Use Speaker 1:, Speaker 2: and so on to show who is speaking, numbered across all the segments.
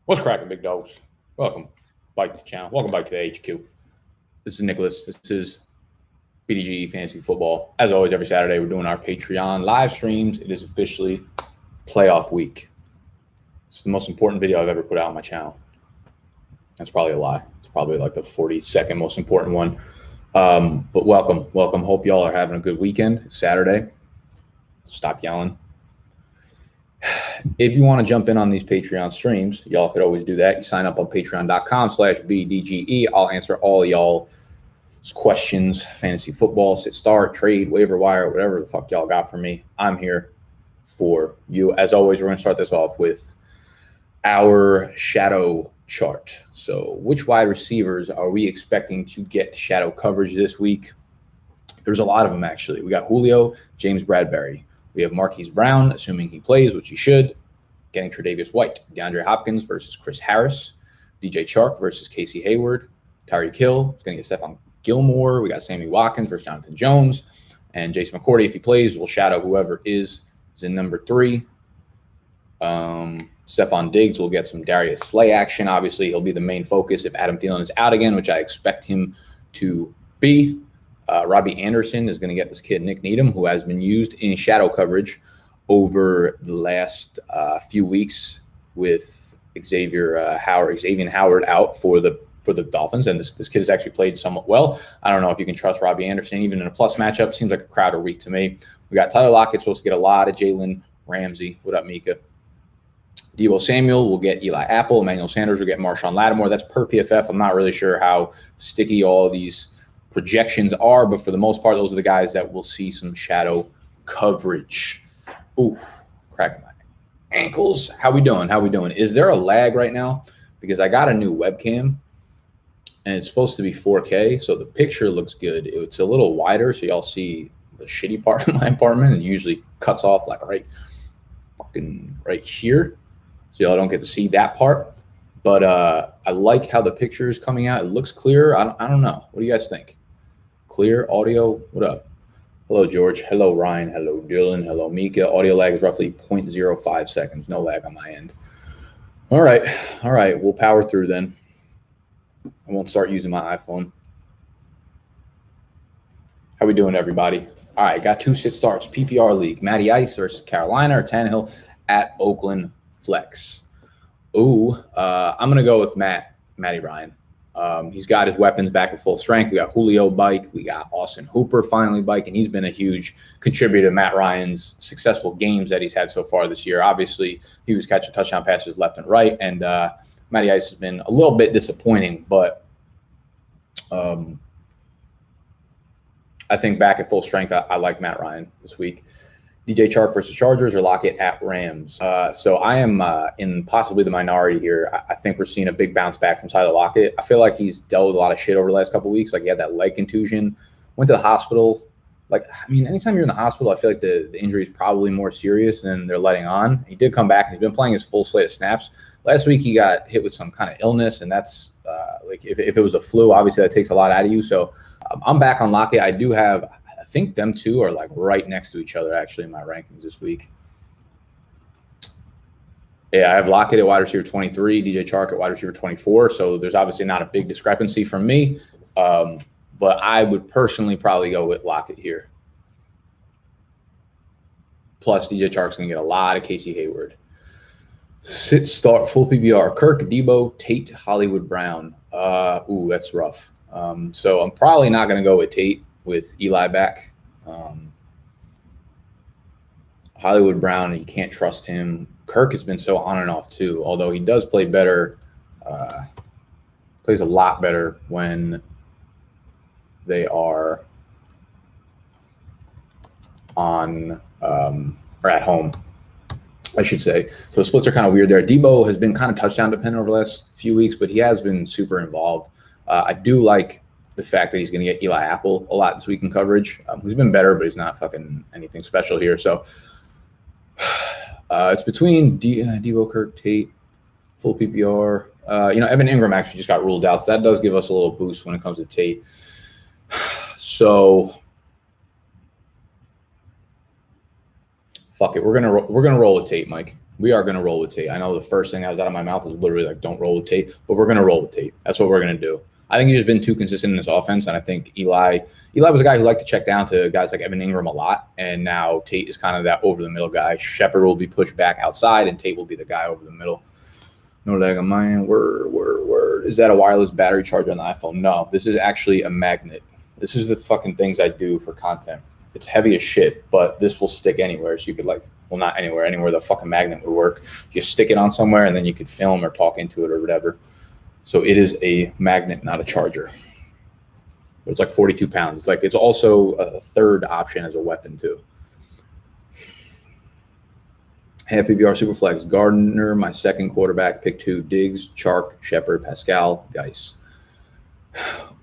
Speaker 1: What's cracking, big dogs? Welcome back to the channel. Welcome back to the HQ. This is Nicholas. This is BDG Fantasy Football. As always, every Saturday we're doing our Patreon live streams. It is officially playoff week. It's the most important video I've ever put out on my channel. That's probably a lie. It's probably like the 42nd most important one. But welcome. Hope y'all are having a good weekend. It's Saturday. Stop yelling. If you want to jump in on these Patreon streams, y'all could always do that. You sign up on patreon.com/BDGE. I'll answer all y'all's questions, fantasy football, sit start, trade, waiver wire, whatever the fuck y'all got for me. I'm here for you. As always, we're going to start this off with our shadow chart. So which wide receivers are we expecting to get shadow coverage this week? There's a lot of them, actually. We got Julio, James Bradbury. We have Marquise Brown, assuming he plays, which he should, getting Tre'Davious White. DeAndre Hopkins versus Chris Harris. DJ Chark versus Casey Hayward. Tyreek Hill is going to get Stephon Gilmore. We got Sammy Watkins versus Jonathan Jones. And Jason McCourty, if he plays, will shadow whoever is in number 3. Stephon Diggs will get some Darius Slay action. Obviously, he'll be the main focus if Adam Thielen is out again, which I expect him to be. Robbie Anderson is going to get this kid, Nick Needham, who has been used in shadow coverage over the last few weeks with Xavier Howard out for the Dolphins. And this kid has actually played somewhat well. I don't know if you can trust Robbie Anderson, even in a plus matchup. Seems like a Crowder week to me. We got Tyler Lockett supposed to get a lot of Jalen Ramsey. What up, Mika? Deebo Samuel will get Eli Apple. Emmanuel Sanders will get Marshawn Lattimore. That's per PFF. I'm not really sure how sticky all these projections are, but for the most part, those are the guys that will see some shadow coverage. Ooh, cracking my ankles. How we doing? Is there a lag right now? Because I got a new webcam, and it's supposed to be 4K, so the picture looks good. It's a little wider, so y'all see the shitty part of my apartment. It usually cuts off like right here, so y'all don't get to see that part. But I like how the picture is coming out. It looks clear. I don't know. What do you guys think? Clear audio? What up? Hello, George. Hello, Ryan. Hello, Dylan. Hello, Mika. Audio lag is roughly 0.05 seconds. No lag on my end. All right. We'll power through then. I won't start using my iPhone. How we doing, everybody? All right, got 2 sit starts. PPR league. Matty Ice versus Carolina or Tannehill at Oakland Flex. Ooh, I'm going to go with Matty Ryan. He's got his weapons back at full strength. We got Julio bike. We got Austin Hooper finally bike, and he's been a huge contributor to Matt Ryan's successful games that he's had so far this year. Obviously, he was catching touchdown passes left and right, and Matty Ice has been a little bit disappointing, but I think back at full strength, I like Matt Ryan this week. DJ Chark versus Chargers or Lockett at Rams. So I am in possibly the minority here. I think we're seeing a big bounce back from Tyler Lockett. I feel like he's dealt with a lot of shit over the last couple of weeks. Like he had that leg contusion, went to the hospital. Anytime you're in the hospital, I feel like the injury is probably more serious than they're letting on. He did come back, and he's been playing his full slate of snaps. Last week he got hit with some kind of illness, and that's if it was a flu, obviously that takes a lot out of you. So I'm back on Lockett. I do have. I think them two are like right next to each other actually in my rankings this week. Yeah, I have Lockett at wide receiver 23, DJ Chark at wide receiver 24. So there's obviously not a big discrepancy from me. But I would personally probably go with Lockett here. Plus, DJ Chark's going to get a lot of Casey Hayward. Sit, start, full PBR. Kirk, Debo, Tate, Hollywood Brown. Ooh, that's rough. So I'm probably not going to go with Tate with Eli back. Hollywood Brown, you can't trust him. Kirk has been so on and off too, although he does play better. Plays a lot better when they are on or at home, I should say. So the splits are kind of weird there. Debo has been kind of touchdown dependent over the last few weeks, but he has been super involved. I do like the fact that he's going to get Eli Apple a lot this week in coverage. Who's been better, but he's not fucking anything special here. So it's between Debo, Kirk, Tate, full PPR. Evan Ingram actually just got ruled out, so that does give us a little boost when it comes to Tate. So fuck it, we're gonna roll with Tate, Mike. We are going to roll with Tate. I know the first thing that was out of my mouth was literally like, don't roll with Tate, but we're going to roll with Tate. That's what we're going to do. I think he's just been too consistent in this offense, and I think Eli was a guy who liked to check down to guys like Evan Ingram a lot, and now Tate is kind of that over-the-middle guy. Shepard will be pushed back outside, and Tate will be the guy over the middle. No lag on my end. Word. Is that a wireless battery charger on the iPhone? No, this is actually a magnet. This is the fucking things I do for content. It's heavy as shit, but this will stick anywhere, so you could not anywhere the fucking magnet would work. You stick it on somewhere, and then you could film or talk into it or whatever. So it is a magnet, not a charger. But it's like 42 pounds. It's also a third option as a weapon too. Half PPR Superflex. Gardner, my second quarterback. Pick 2. Diggs, Chark, Shepard, Pascal, Geis.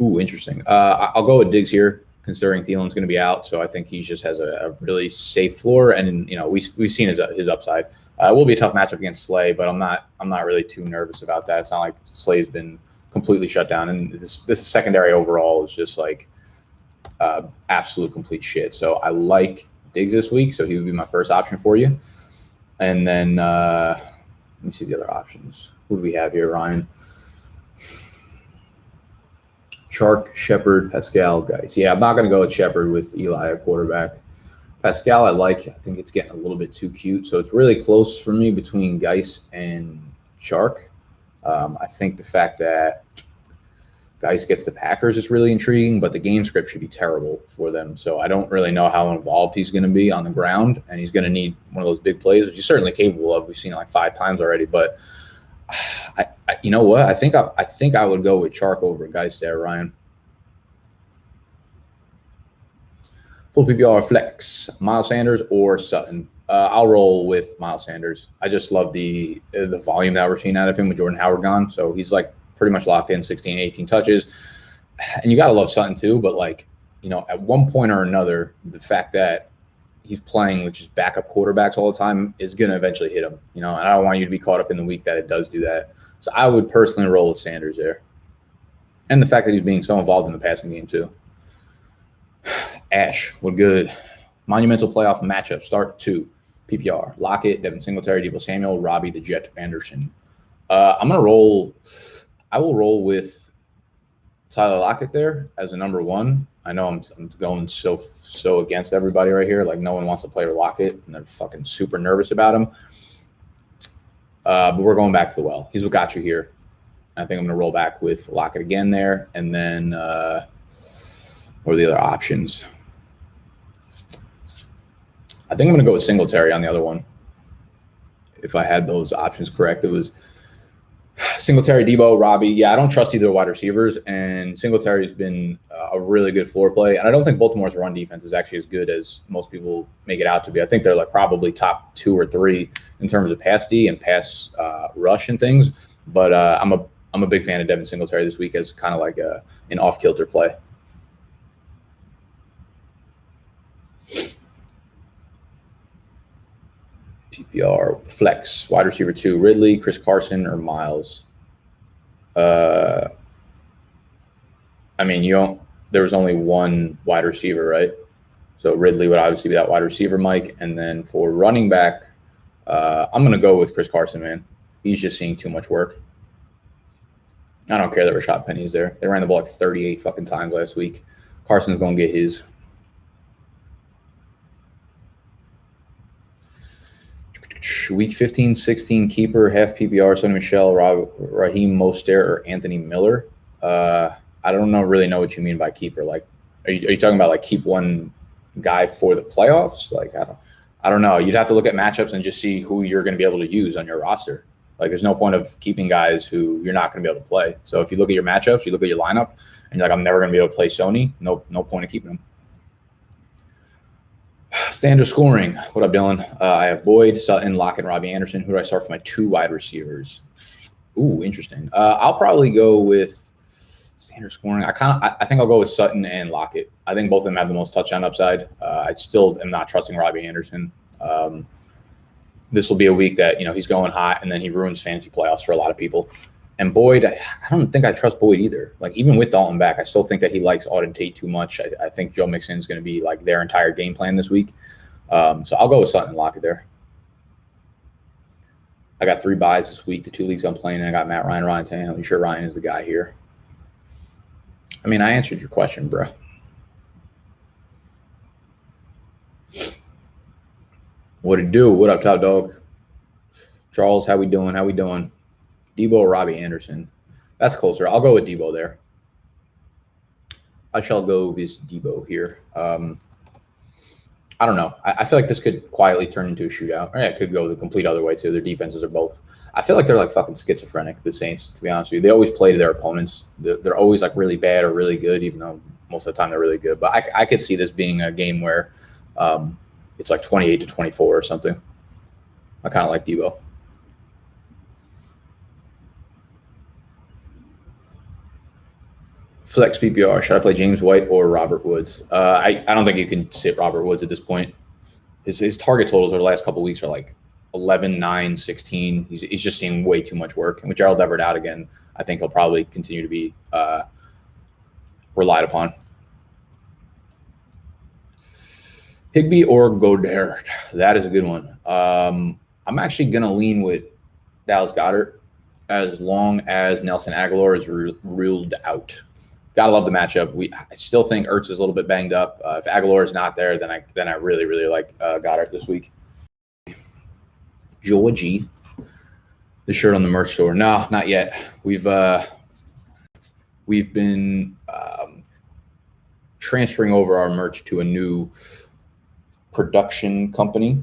Speaker 1: Ooh, interesting. I'll go with Diggs here, considering Thielen's going to be out. So I think he just has a really safe floor, and we've seen his upside. It will be a tough matchup against Slay, but I'm not really too nervous about that. It's not like Slay's been completely shut down, and this secondary overall is just like absolute complete shit. So I like Diggs this week, so he would be my first option for you. And then let me see the other options. Who do we have here, Ryan? Chark, Shepard, Pascal, Geis. Yeah, I'm not going to go with Shepard with Eli at quarterback. Pascal, I like. I think it's getting a little bit too cute. So it's really close for me between Geis and Chark. I think the fact that Geis gets the Packers is really intriguing, but the game script should be terrible for them. So I don't really know how involved he's going to be on the ground, and he's going to need one of those big plays, which he's certainly capable of. We've seen it like 5 times already. But you know what? I think I would go with Chark over Geis there, Ryan. Full PPR flex, Miles Sanders or Sutton. I'll roll with Miles Sanders. I just love the volume that we're seeing out of him with Jordan Howard gone. So he's like pretty much locked in 16, 18 touches. And you got to love Sutton too. But at one point or another, the fact that he's playing with just backup quarterbacks all the time is going to eventually hit him. And I don't want you to be caught up in the week that it does do that. So I would personally roll with Sanders there. And the fact that he's being so involved in the passing game too. Ash, we're good. Monumental playoff matchup. Start 2. PPR. Lockett, Devin Singletary, Deebo Samuel, Robbie the Jet Anderson. I'm going to roll. I will roll with Tyler Lockett there as a number 1. I know I'm going so against everybody right here. Like, no one wants to play with Lockett, and they're fucking super nervous about him. But we're going back to the well. He's what got you here. I think I'm going to roll back with Lockett again there. And then what are the other options? I think I'm going to go with Singletary on the other one. If I had those options correct, it was Singletary, Deebo, Robbie. Yeah, I don't trust either wide receivers, and Singletary's been a really good floor play. And I don't think Baltimore's run defense is actually as good as most people make it out to be. I think they're like probably top 2 or 3 in terms of pass D and pass rush and things. But I'm a big fan of Devin Singletary this week as kind of like an off-kilter play. PPR flex, wide receiver 2, Ridley, Chris Carson, or Miles. I mean, there was only one wide receiver, right? So Ridley would obviously be that wide receiver, Mike. And then for running back, I'm going to go with Chris Carson, man. He's just seeing too much work. I don't care that Rashad Penny's there. They ran the ball like 38 fucking times last week. Carson's going to get his. Week 15, 16 keeper, half PPR, Sonny Michel, Raheem Mostert, or Anthony Miller. I don't really know what you mean by keeper. Like, are you talking about like keep one guy for the playoffs? Like, I don't know. You'd have to look at matchups and just see who you're going to be able to use on your roster. Like, there's no point of keeping guys who you're not going to be able to play. So if you look at your matchups, you look at your lineup, and you're like, I'm never going to be able to play Sony. No point of keeping him. Standard scoring. What up, Dylan? I have Boyd, Sutton, Lockett, Robbie Anderson. Who do I start for my 2 wide receivers? Ooh, interesting. I'll probably go with standard scoring. I think I'll go with Sutton and Lockett. I think both of them have the most touchdown upside. I still am not trusting Robbie Anderson. This will be a week that he's going hot, and then he ruins fantasy playoffs for a lot of people. And Boyd, I don't think I trust Boyd either. Like, even with Dalton back, I still think that he likes Auden Tate too much. I think Joe Mixon is going to be like their entire game plan this week. So I'll go with Sutton and Lockett there. I got 3 buys this week. The 2 leagues I'm playing, and I got Matt Ryan, Ryan Tannehill. You sure Ryan is the guy here? I mean, I answered your question, bro. What it do? What up, top dog? Charles, how we doing? How we doing? Debo or Robbie Anderson? That's closer. I'll go with Debo there. I shall go with Debo here. I don't know. I feel like this could quietly turn into a shootout. Or yeah, it could go the complete other way, too. Their defenses are both. I feel like they're like fucking schizophrenic, the Saints, to be honest with you. They always play to their opponents. They're always like really bad or really good, even though most of the time they're really good. But I could see this being a game where it's like 28-24 or something. I kind of like Debo. Flex PPR. Should I play James White or Robert Woods? I don't think you can sit Robert Woods at this point. His target totals over the last couple of weeks are like 11, 9, 16. He's just seeing way too much work. And with Gerald Everett out again, I think he'll probably continue to be relied upon. Higbee or Goddard? That is a good one. I'm actually going to lean with Dallas Goedert as long as Nelson Aguilar is ruled out. Gotta love the matchup. I still think Ertz is a little bit banged up. If Aguilar is not there, then I really, really like Goddard this week. Georgie, the shirt on the merch store. No, not yet. We've been transferring over our merch to a new production company.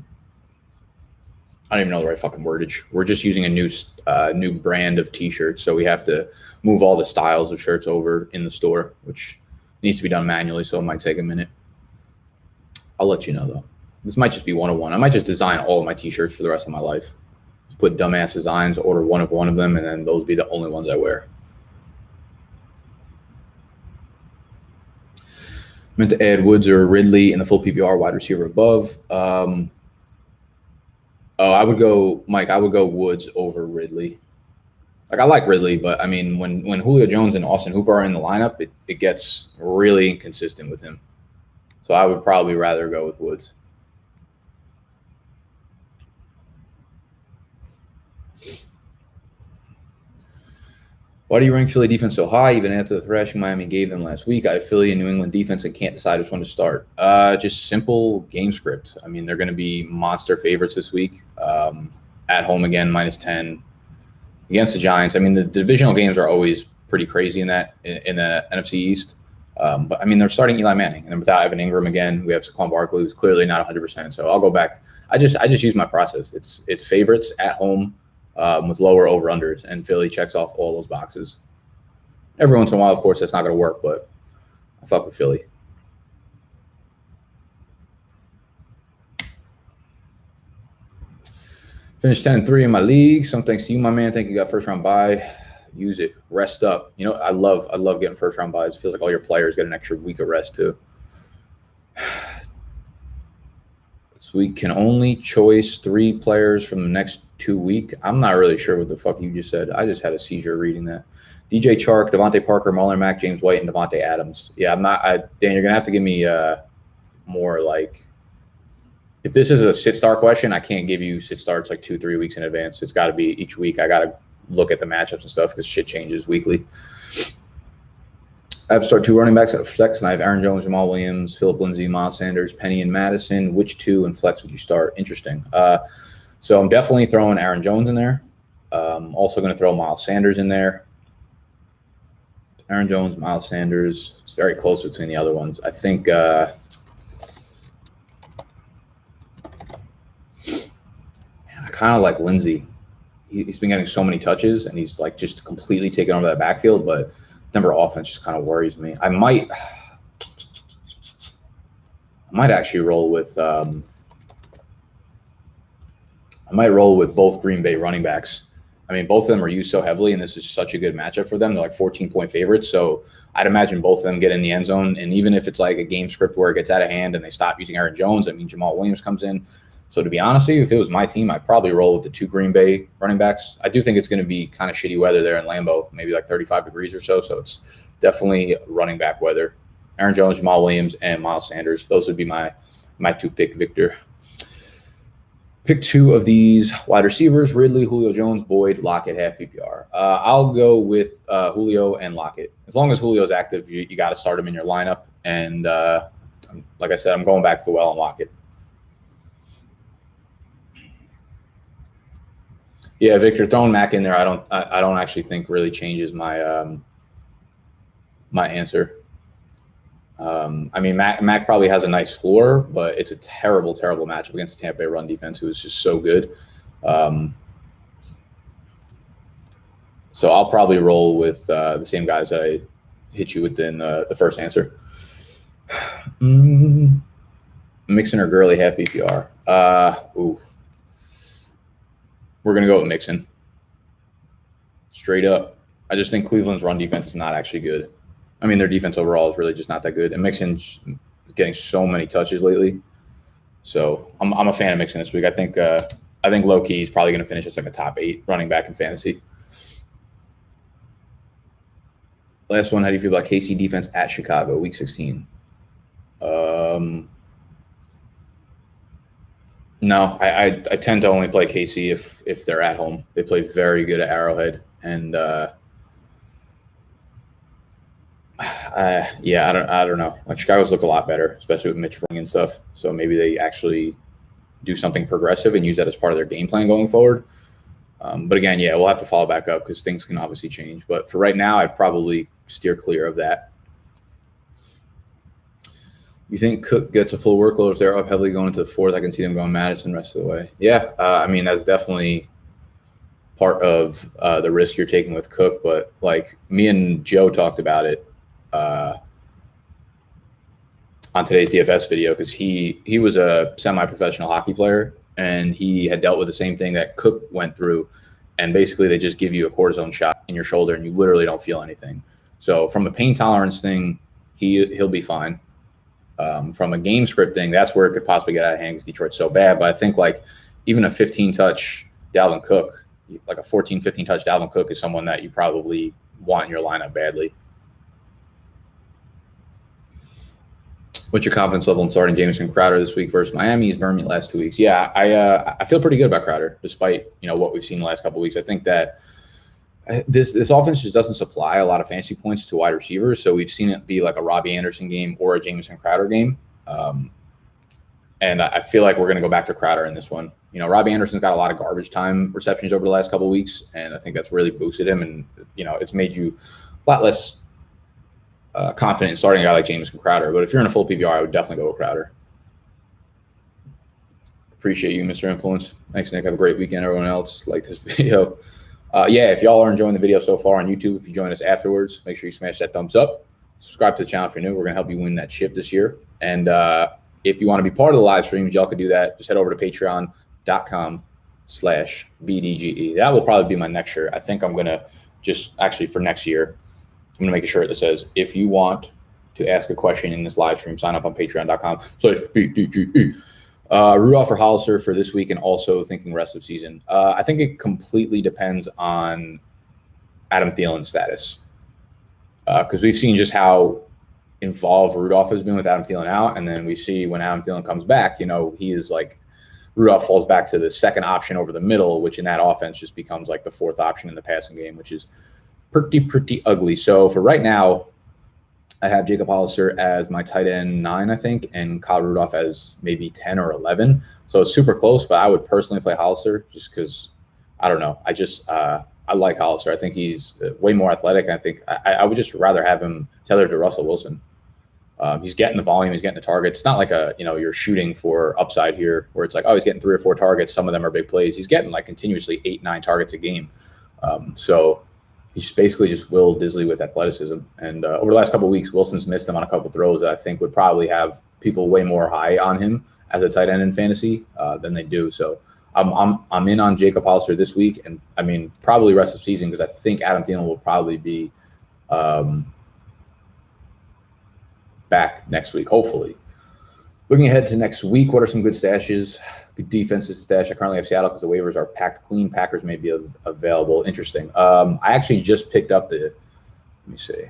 Speaker 1: I don't even know the right fucking wordage. We're just using a new brand of T-shirts, so we have to move all the styles of shirts over in the store, which needs to be done manually, so it might take a minute. I'll let you know, though. This might just be 101. I might just design all of my T-shirts for the rest of my life. Just put dumbass designs, order one of them, and then those be the only ones I wear. Meant to add Woods or Ridley in the full PPR wide receiver above. I would go, Mike. I would go Woods over Ridley. Like I like Ridley, but I mean, when Julio Jones and Austin Hooper are in the lineup, it gets really inconsistent with him. So I would probably rather go with Woods. Why do you rank Philly defense so high, even after the thrashing Miami gave them last week? I have Philly and New England defense and can't decide which one to start. Just simple game script. I mean, they're going to be monster favorites this week. At home again, -10 against the Giants. I mean, the divisional games are always pretty crazy in the NFC East. But I mean, they're starting Eli Manning, and then without Evan Ingram again, we have Saquon Barkley, who's clearly not 100%. So I'll go back. I just use my process. It's favorites at home. With lower over-unders, and Philly checks off all those boxes. Every once in a while, of course, that's not going to work, but I fuck with Philly. Finished 10-3 in my league. Some thanks to you, my man. Think you got first-round bye. Use it. Rest up. You know, I love getting first-round buys. It feels like all your players get an extra week of rest, too. This week can only choice 3 players from the next 2 weeks. I'm not really sure what the fuck you just said. I just had a seizure reading that. DJ Chark, Devontae Parker, Marlon Mack, James White, and Devontae Adams. Yeah, I'm not. Dan, you're gonna have to give me more like. If this is a sit-start question, I can't give you sit-starts like 2-3 weeks in advance. It's got to be each week. I got to look at the matchups and stuff because shit changes weekly. I have to start 2 running backs at flex, and I have Aaron Jones, Jamal Williams, Phillip Lindsay, Miles Sanders, Penny, and Madison. Which 2 in flex would you start? Interesting. So I'm definitely throwing Aaron Jones in there. Also going to throw Miles Sanders in there. Aaron Jones, Miles Sanders. It's very close between the other ones. I think I kind of like Lindsay. He's been getting so many touches, and he's like just completely taken over that backfield, but Denver offense just kind of worries me. I might actually roll with both Green Bay running backs. I mean, both of them are used so heavily, and this is such a good matchup for them. They're like 14-point favorites, so I'd imagine both of them get in the end zone. And even if it's like a game script where it gets out of hand and they stop using Aaron Jones, I mean, Jamal Williams comes in. So to be honest with you, if it was my team, I'd probably roll with the 2 Green Bay running backs. I do think it's going to be kind of shitty weather there in Lambeau, maybe like 35 degrees or so. So it's definitely running back weather. Aaron Jones, Jamal Williams, and Miles Sanders. Those would be my 2-pick Victor. Pick two of these wide receivers: Ridley, Julio Jones, Boyd, Lockett, half PPR. I'll go with Julio and Lockett. As long as Julio's active, you got to start him in your lineup. And like I said, I'm going back to the well and Lockett. Yeah, Victor, throwing Mac in there, I don't actually think really changes my my answer. I mean, Mac probably has a nice floor, but it's a terrible, terrible matchup against the Tampa Bay run defense, who is just so good. So I'll probably roll with the same guys that I hit you with in the first answer. Mixon or Gurley, half PPR. We're going to go with Mixon. Straight up. I just think Cleveland's run defense is not actually good. I mean, their defense overall is really just not that good. And Mixon's getting so many touches lately. So I'm a fan of Mixon this week. I think low key he's probably going to finish as like a top 8 running back in fantasy. Last one, how do you feel about KC defense at Chicago, week 16? No, I tend to only play KC if they're at home. They play very good at Arrowhead. And yeah, I don't know. Like Chicago's look a lot better, especially with Mitch Ring and stuff. So maybe they actually do something progressive and use that as part of their game plan going forward. But again, yeah, we'll have to follow back up because things can obviously change. But for right now, I'd probably steer clear of that. You think Cook gets a full workload if they're up heavily going into the fourth? I can see them going Madison the rest of the way. Yeah, I mean, that's definitely part of the risk you're taking with Cook. But like me and Joe talked about it on today's DFS video because he was a semi-professional hockey player and he had dealt with the same thing that Cook went through. And basically they just give you a cortisone shot in your shoulder and you literally don't feel anything. So from a pain tolerance thing, he'll be fine. From a game script thing, that's where it could possibly get out of hand because Detroit's so bad. But I think like even a 15-touch Dalvin Cook, like a 14, 15-touch Dalvin Cook is someone that you probably want in your lineup badly. What's your confidence level in starting Jamison Crowder this week versus Miami? He's burned me the last 2 weeks. Yeah, I feel pretty good about Crowder despite what we've seen the last couple of weeks. I think that this offense just doesn't supply a lot of fantasy points to wide receivers, so we've seen it be like a Robbie Anderson game or a Jamison Crowder game. And I feel like we're going to go back to Crowder in this one. Robbie Anderson's got a lot of garbage time receptions over the last couple of weeks, and I think that's really boosted him. And it's made you a lot less confident in starting a guy like Jamison Crowder. But if you're in a full PPR, I would definitely go with Crowder. Appreciate you, Mr. Influence. Thanks, Nick. Have a great weekend. Everyone else like this video. Yeah, if y'all are enjoying the video so far on YouTube, if you join us afterwards, make sure you smash that thumbs up. Subscribe to the channel if you're new. We're going to help you win that chip this year. And if you want to be part of the live streams, y'all can do that. Just head over to patreon.com/BDGE. That will probably be my next shirt. I think I'm going to just actually for next year, I'm going to make a shirt that says, if you want to ask a question in this live stream, sign up on patreon.com/BDGE. Rudolph or Hollister for this week and also thinking rest of season. I think it completely depends on Adam Thielen's status because we've seen just how involved Rudolph has been with Adam Thielen out. And then we see when Adam Thielen comes back, he is like Rudolph falls back to the second option over the middle, which in that offense just becomes like the fourth option in the passing game, which is pretty ugly. So for right now, I have Jacob Hollister as my tight end 9, I think, and Kyle Rudolph as maybe 10 or 11. So it's super close, but I would personally play Hollister just because, I don't know. I just I like Hollister. I think he's way more athletic. I think I would just rather have him tethered to Russell Wilson. He's getting the volume. He's getting the targets. It's not like you're shooting for upside here where it's like, oh, he's getting 3 or 4 targets. Some of them are big plays. He's getting like continuously 8, 9 targets a game. So he's basically just Will Disley with athleticism. And over the last couple of weeks, Wilson's missed him on a couple of throws that I think would probably have people way more high on him as a tight end in fantasy than they do. So I'm in on Jacob Hollister this week, and I mean probably rest of the season because I think Adam Thielen will probably be back next week, hopefully. Looking ahead to next week, what are some good stashes? Good defenses to stash. I currently have Seattle because the waivers are packed clean. Packers may be available. Interesting. I actually just picked up let me see.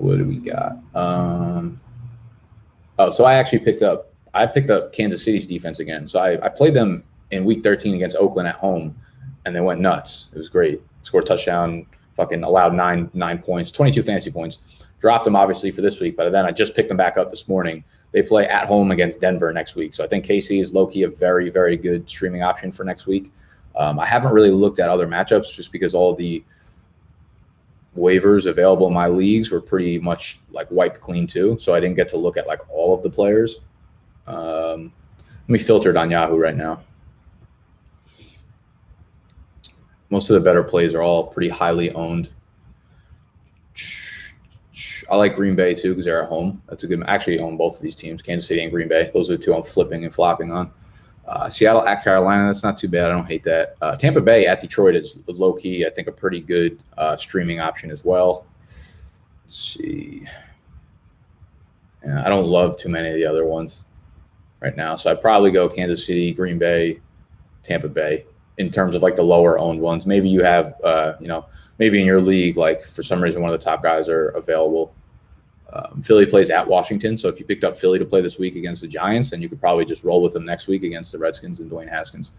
Speaker 1: What do we got? So I actually picked up Kansas City's defense again. So I played them in week 13 against Oakland at home, and they went nuts. It was great. Scored a touchdown, fucking allowed nine points, 22 fantasy points. Dropped them obviously for this week, but then I just picked them back up this morning. They play at home against Denver next week. So I think KC is low-key a very, very good streaming option for next week. I haven't really looked at other matchups just because all the waivers available in my leagues were pretty much like wiped clean too. So I didn't get to look at like all of the players. Let me filter it on Yahoo right now. Most of the better plays are all pretty highly owned. I like Green Bay too because they're at home. That's a good. I actually own both of these teams, Kansas City and Green Bay. Those are the two I'm flipping and flopping on. Seattle at Carolina, that's not too bad. I don't hate that. Tampa Bay at Detroit is low key. I think a pretty good streaming option as well. Let's see. Yeah, I don't love too many of the other ones right now, so I'd probably go Kansas City, Green Bay, Tampa Bay in terms of like the lower owned ones. Maybe you have, maybe in your league, like for some reason one of the top guys are available. Philly plays at Washington, so if you picked up Philly to play this week against the Giants, then you could probably just roll with them next week against the Redskins and Dwayne Haskins.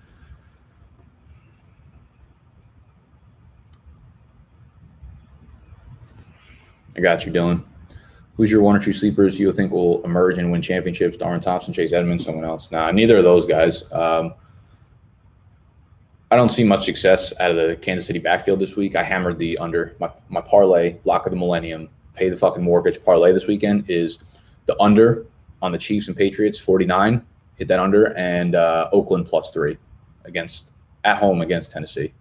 Speaker 1: I got you, Dylan. Who's your one or two sleepers you think will emerge and win championships? Darwin Thompson, Chase Edmonds, someone else? Nah, neither of those guys. I don't see much success out of the Kansas City backfield this week. I hammered the under. My parlay, lock of the millennium, pay the fucking mortgage parlay this weekend is the under on the Chiefs and Patriots, 49. Hit that under, and Oakland +3 at home against Tennessee.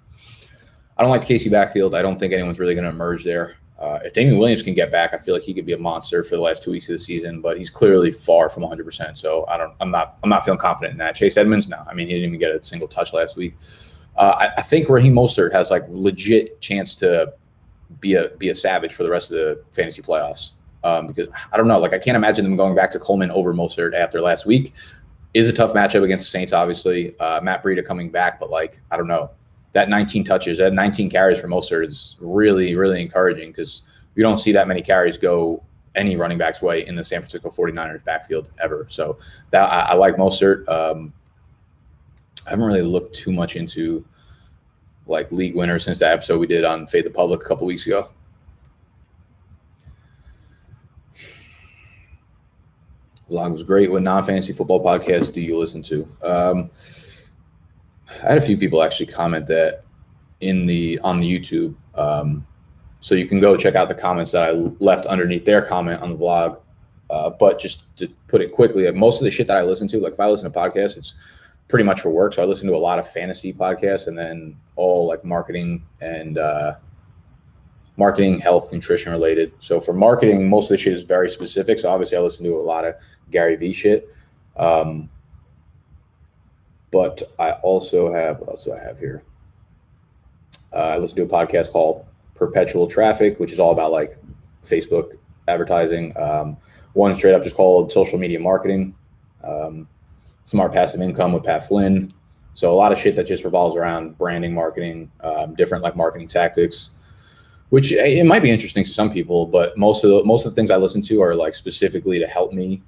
Speaker 1: I don't like the KC backfield. I don't think anyone's really going to emerge there. If Damian Williams can get back, I feel like he could be a monster for the last 2 weeks of the season, but he's clearly far from 100%. So I'm not feeling confident in that. Chase Edmonds, no. I mean, he didn't even get a single touch last week. I think Raheem Mostert has like legit chance to be a savage for the rest of the fantasy playoffs. Because I don't know, like I can't imagine them going back to Coleman over Mostert after last week. Is a tough matchup against the Saints, obviously. Matt Breida coming back, but like I don't know. That 19 touches, that 19 carries for Mostert is really, really encouraging because you don't see that many carries go any running back's way in the San Francisco 49ers backfield ever. So that I like Mostert. I haven't really looked too much into like league winners since that episode we did on Fade the Public a couple weeks ago. Vlog was great. What non-fantasy football podcasts do you listen to? I had a few people actually comment that on the YouTube. So you can go check out the comments that I left underneath their comment on the vlog. But just to put it quickly, most of the shit that I listen to, like if I listen to podcasts, it's pretty much for work. So I listen to a lot of fantasy podcasts and then all like marketing and marketing, health, nutrition related. So for marketing, most of the shit is very specific. So obviously I listen to a lot of Gary Vee shit. But I also have, what else do I have here? I listen to a podcast called Perpetual Traffic, which is all about like Facebook advertising. One straight up just called Social Media Marketing. Smart Passive Income with Pat Flynn. So a lot of shit that just revolves around branding, marketing, different like marketing tactics, which it might be interesting to some people, but most of the things I listen to are like specifically to help me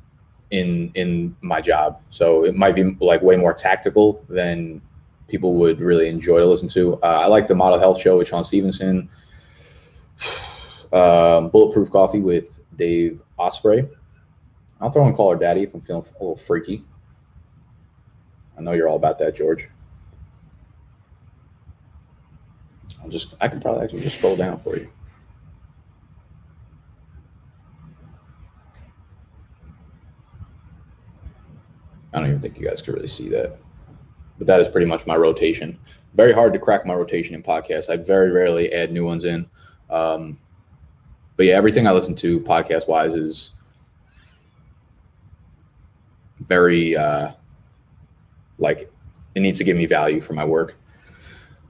Speaker 1: in my job. So it might be like way more tactical than people would really enjoy to listen to. I like the Model Health Show with Sean Stevenson, Bulletproof Coffee with Dave Osprey. I'll throw in Call Her Daddy if I'm feeling a little freaky. I know you're all about that, George. I can probably actually just scroll down for you. I don't even think you guys could really see that. But that is pretty much my rotation. Very hard to crack my rotation in podcasts. I very rarely add new ones in. But yeah, everything I listen to podcast-wise is very, like, it needs to give me value for my work.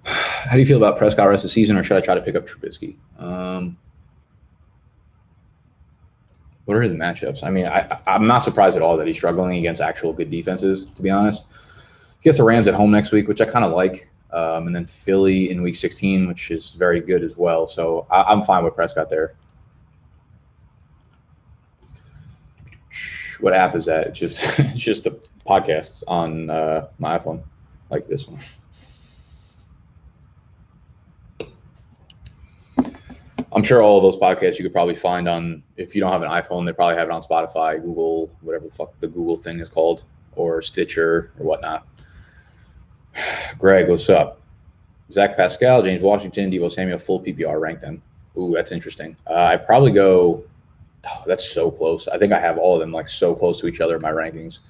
Speaker 1: How do you feel about Prescott rest of the season, or should I try to pick up Trubisky? What are the matchups? I mean, I'm not surprised at all that he's struggling against actual good defenses, to be honest. He gets the Rams at home next week, which I kind of like. And then Philly in week 16, which is very good as well. So I'm fine with Prescott there. What app is that? It's just it's just the podcasts on my iPhone, like this one. I'm sure all of those podcasts you could probably find on, if you don't have an iPhone, they probably have it on Spotify, Google, whatever the fuck the Google thing is called, or Stitcher or whatnot. Greg, what's up? Zach Pascal, James Washington, Deebo Samuel, full PPR, rank them. Ooh, that's interesting. I'd probably go, that's so close. I think I have all of them like so close to each other in my rankings.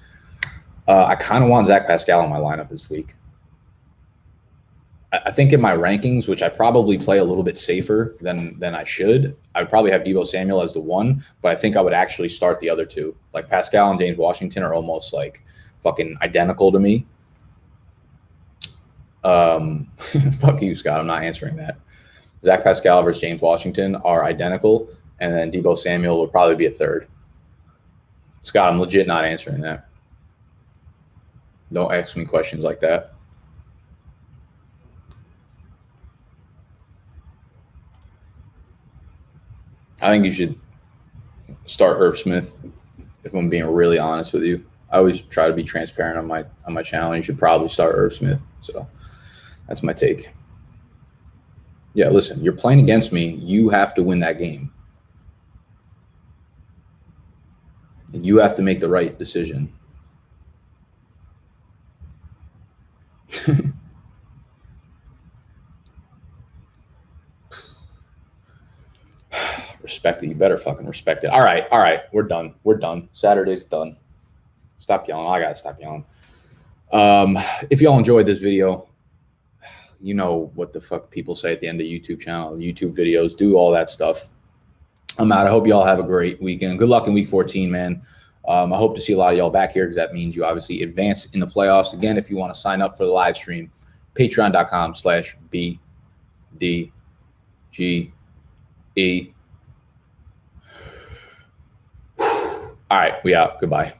Speaker 1: I kind of want Zach Pascal in my lineup this week. I think in my rankings, which I probably play a little bit safer than I should, I would probably have Deebo Samuel as the one, but I think I would actually start the other two. Like Pascal and James Washington are almost like fucking identical to me. Fuck you, Scott. I'm not answering that. Zach Pascal versus James Washington are identical, and then Deebo Samuel would probably be a third. Scott, I'm legit not answering that. Don't ask me questions like that. I think you should start Irv Smith, if I'm being really honest with you. I always try to be transparent on my channel. You should probably start Irv Smith. So that's my take. Yeah, listen, you're playing against me. You have to win that game. You have to make the right decision. Respect it. You better fucking respect it. All right. We're done. Saturday's done. Stop yelling. I gotta stop yelling. If y'all enjoyed this video, you know what the fuck people say at the end of YouTube channel, YouTube videos, do all that stuff. I'm out. I hope y'all have a great weekend. Good luck in week 14, man. I hope to see a lot of y'all back here because that means you obviously advance in the playoffs. Again, if you want to sign up for the live stream, patreon.com/BDGE. All right, we out. Goodbye.